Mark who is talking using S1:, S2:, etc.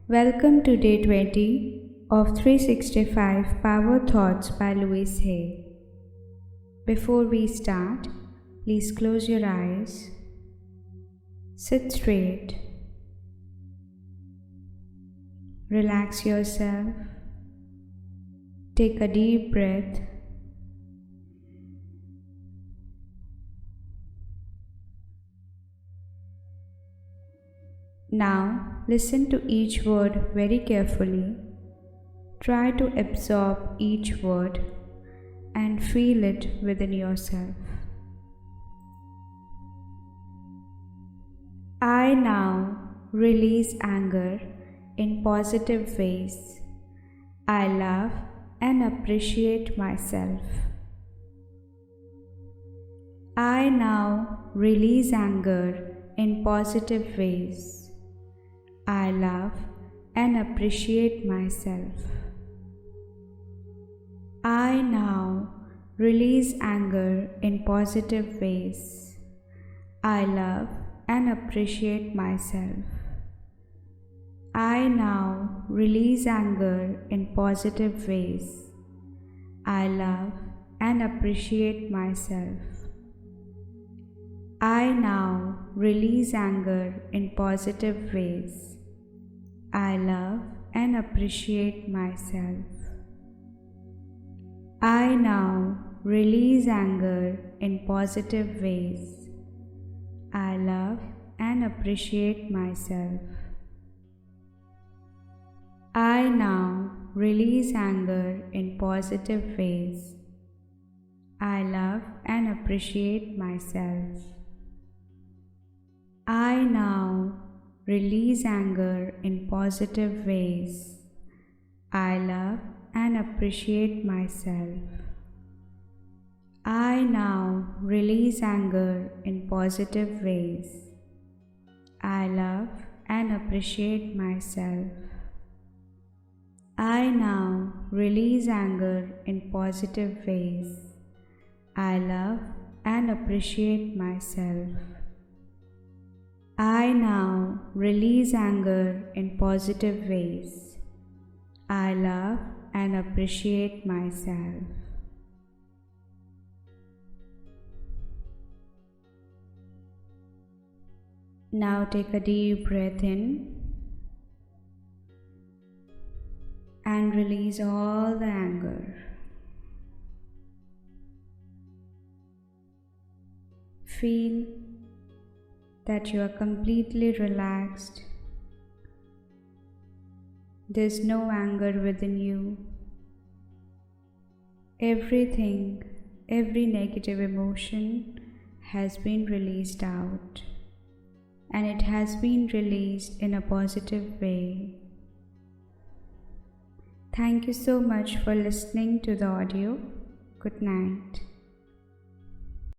S1: Welcome to day 20 of 365 Power Thoughts by Louise Hay. Before we start, please close your eyes, sit straight, relax yourself, take a deep breath. Now, listen to each word very carefully. Try to absorb each word and feel it within yourself. I now release anger in positive ways. I love and appreciate myself. I now release anger in positive ways. I love and appreciate myself. I now release anger in positive ways. I love and appreciate myself. I now release anger in positive ways. I love and appreciate myself. I now release anger in positive ways. I love and appreciate myself. I now release anger in positive ways. I love and appreciate myself. I now release anger in positive ways. I love and appreciate myself. I now release anger in positive ways. I love and appreciate myself. I now release anger in positive ways. I love and appreciate myself. I now release anger in positive ways. I love and appreciate myself. I now release anger in positive ways. I love and appreciate myself. Now take a deep breath in and release all the anger. Feel that you are completely relaxed. There's no anger within you. Everything, every negative emotion has been released out, and it has been released in a positive way. Thank you so much for listening to the audio. Good night.